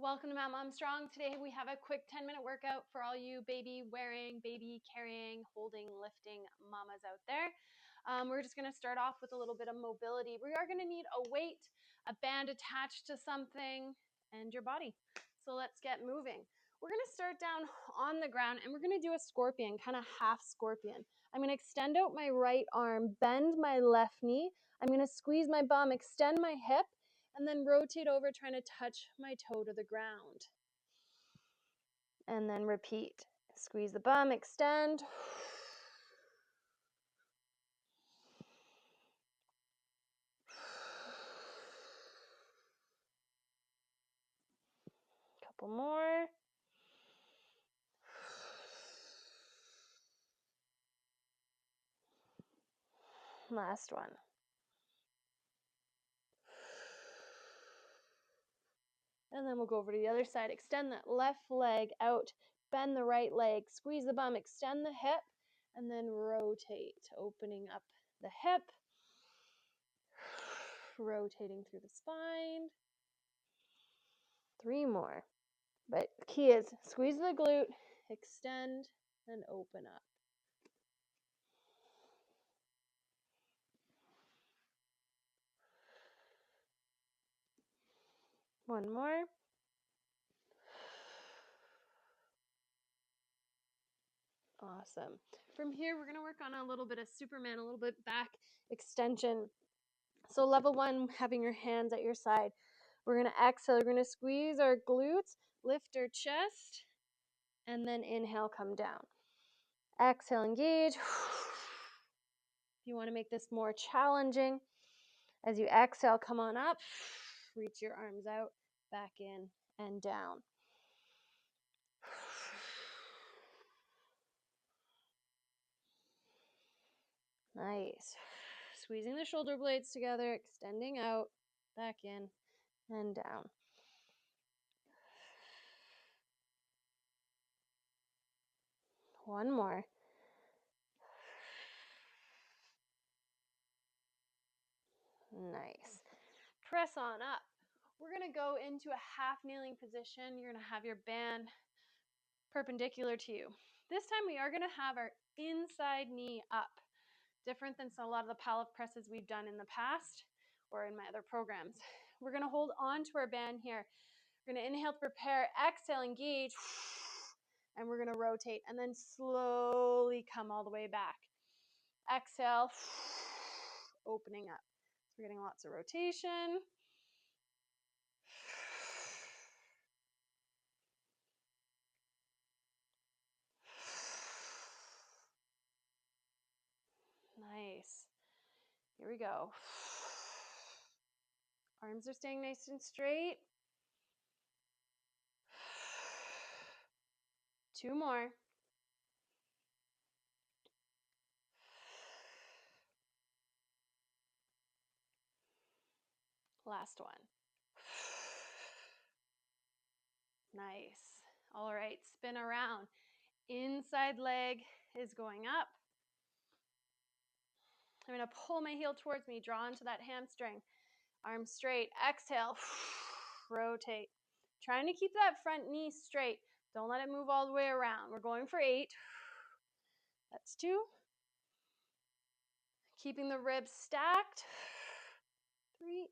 Welcome to Mount Mom Strong. Today we have a quick 10-minute workout for all you baby wearing, baby carrying, holding, lifting mamas out there. We're just going to start off with a little bit of mobility. We are going to need a weight, a band attached to something, and your body. So let's get moving. We're going to start down on the ground and we're going to do a scorpion, kind of half scorpion. I'm going to extend out my right arm, bend my left knee. I'm going to squeeze my bum, extend my hip, and then rotate over, trying to touch my toe to the ground. And then repeat. Squeeze the bum, extend. Couple more. Last one. And then we'll go over to the other side. Extend that left leg out, bend the right leg, squeeze the bum, extend the hip, and then rotate, opening up the hip, rotating through the spine. 3 more. But the key is squeeze the glute, extend, and open up. One more. Awesome. From here, we're going to work on a little bit of Superman, a little bit back extension. So level 1, having your hands at your side. We're going to exhale. We're going to squeeze our glutes, lift our chest, and then inhale, come down. Exhale, engage. If you want to make this more challenging, as you exhale, come on up. Reach your arms out, back in, and down. Nice. Squeezing the shoulder blades together, extending out, back in, and down. One more. Nice. Press on up. We're going to go into a half kneeling position. You're going to have your band perpendicular to you. This time we are going to have our inside knee up, different than a lot of the pallet presses we've done in the past or in my other programs. We're going to hold on to our band here. We're going to inhale to prepare, exhale, engage, and we're going to rotate and then slowly come all the way back. Exhale, opening up. So we're getting lots of rotation. Nice. Here we go. Arms are staying nice and straight. 2 more. Last one. Nice. All right, spin around. Inside leg is going up. I'm going to pull my heel towards me, draw into that hamstring. Arms straight. Exhale. Rotate. Trying to keep that front knee straight. Don't let it move all the way around. We're going for 8. That's 2. Keeping the ribs stacked. 3.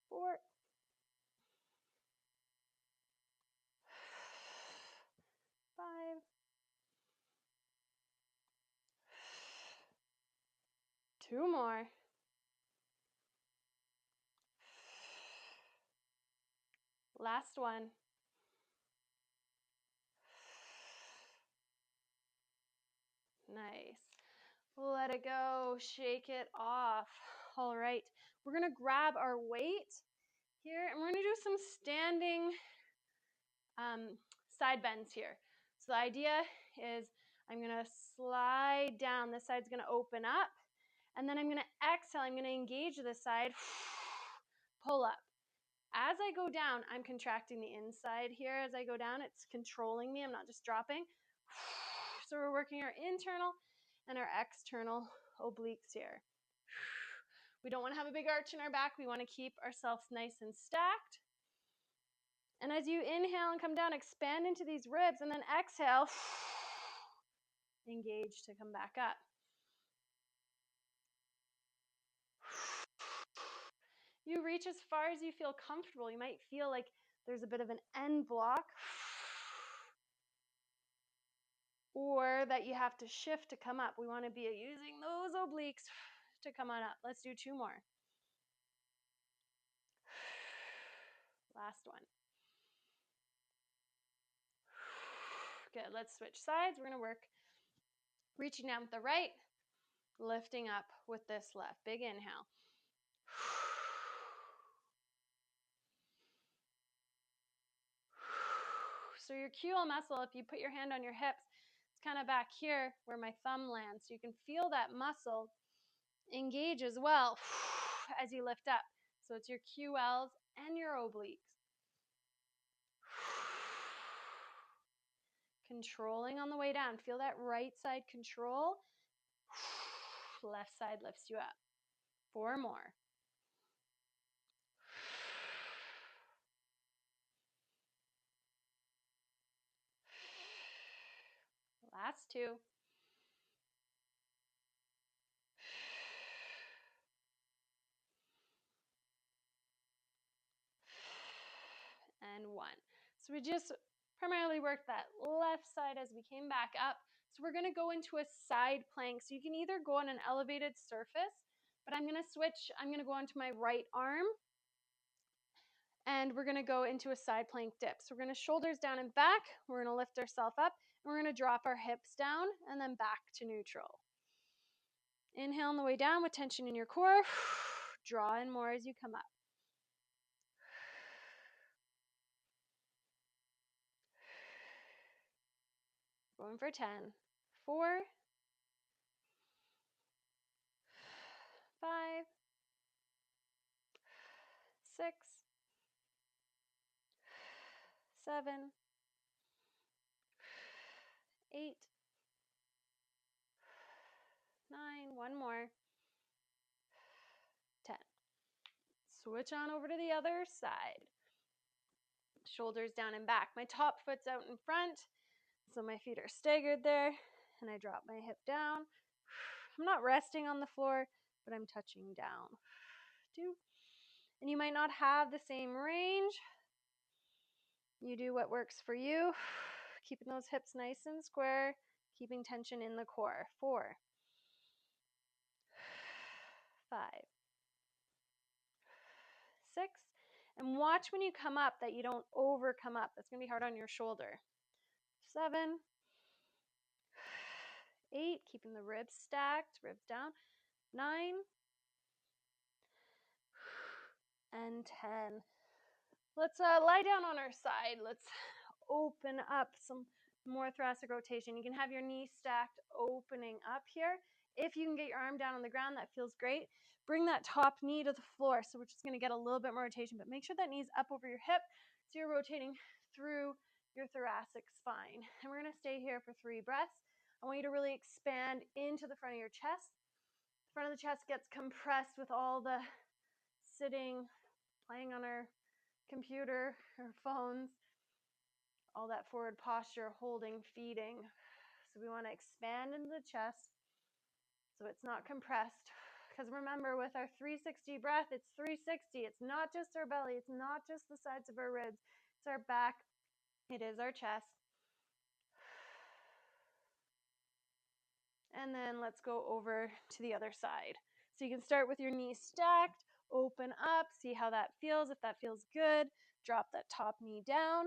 4. 5. 2 more. Last one. Nice. Let it go. Shake it off. All right. We're going to grab our weight here and we're going to do some standing side bends here. So the idea is I'm going to slide down. This side's going to open up. And then I'm going to exhale. I'm going to engage this side. Pull up. As I go down, I'm contracting the inside here. As I go down, it's controlling me. I'm not just dropping. So we're working our internal and our external obliques here. We don't want to have a big arch in our back. We want to keep ourselves nice and stacked. And as you inhale and come down, expand into these ribs, and then exhale, engage to come back up. You reach as far as you feel comfortable. You might feel like there's a bit of an end block, or that you have to shift to come up. We want to be using those obliques to come on up. Let's do 2 more. Last one. Good, let's switch sides. We're going to work reaching down with the right, lifting up with this left. Big inhale. So your QL muscle, if you put your hand on your hips, it's kind of back here where my thumb lands. So you can feel that muscle engage as well as you lift up. So it's your QLs and your obliques. Controlling on the way down. Feel that right side control. Left side lifts you up. 4 more. Last 2. And 1. So we just primarily worked that left side as we came back up. So we're going to go into a side plank. So you can either go on an elevated surface, but I'm going to switch. I'm going to go onto my right arm, and we're going to go into a side plank dip. So we're going to shoulders down and back. We're going to lift ourselves up, and we're going to drop our hips down and then back to neutral. Inhale on the way down with tension in your core. Draw in more as you come up. Going for 10. 4, 5, 6, 7, 8, 9, 1 more, 10. Switch on over to the other side. Shoulders down and back. My top foot's out in front, so my feet are staggered there, and I drop my hip down. I'm not resting on the floor, but I'm touching down. 2. And you might not have the same range. You do what works for you. Keeping those hips nice and square, keeping tension in the core. 4, 5, 6, and watch when you come up that you don't over come up. That's going to be hard on your shoulder. 7, 8, keeping the ribs stacked, ribs down. 9, and 10. Let's lie down on our side. Let's open up some more thoracic rotation. You can have your knees stacked, opening up here. If you can get your arm down on the ground, that feels great. Bring that top knee to the floor. So we're just going to get a little bit more rotation, but make sure that knee's up over your hip so you're rotating through your thoracic spine. And we're going to stay here for 3 breaths. I want you to really expand into the front of your chest. The front of the chest gets compressed with all the sitting, playing on our computer or phones, all that forward posture, holding, feeding. So we want to expand into the chest so it's not compressed. Because remember, with our 360 breath, it's 360. It's not just our belly. It's not just the sides of our ribs. It's our back. It is our chest. And then let's go over to the other side. So you can start with your knees stacked, open up, see how that feels. If that feels good, drop that top knee down.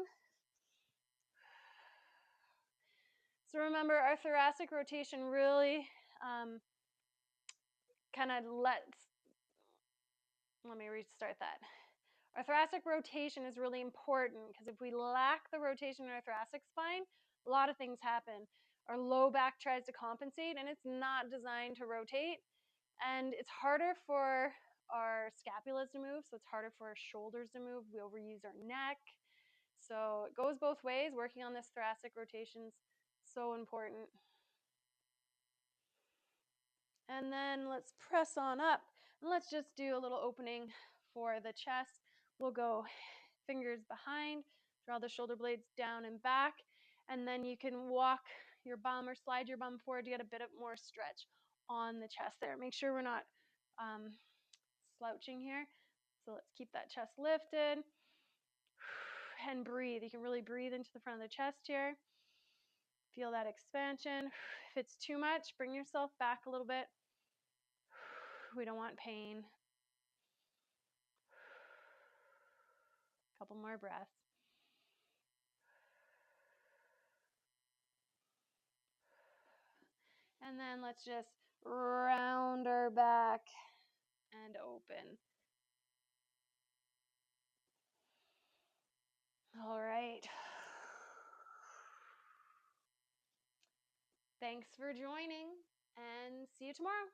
So remember, our thoracic rotation really kind of let me restart that. Our thoracic rotation is really important because if we lack the rotation in our thoracic spine, a lot of things happen. Our low back tries to compensate and it's not designed to rotate. And it's harder for our scapulas to move, so it's harder for our shoulders to move. We overuse our neck. So it goes both ways. Working on this thoracic rotation is so important. And then let's press on up. And let's just do a little opening for the chest. We'll go fingers behind, draw the shoulder blades down and back, and then you can walk your bum or slide your bum forward to get a bit more stretch on the chest there. Make sure we're not slouching here. So let's keep that chest lifted and breathe. You can really breathe into the front of the chest here. Feel that expansion. If it's too much, bring yourself back a little bit. We don't want pain. Couple more breaths. And then let's just round our back and open. All right. Thanks for joining, and see you tomorrow.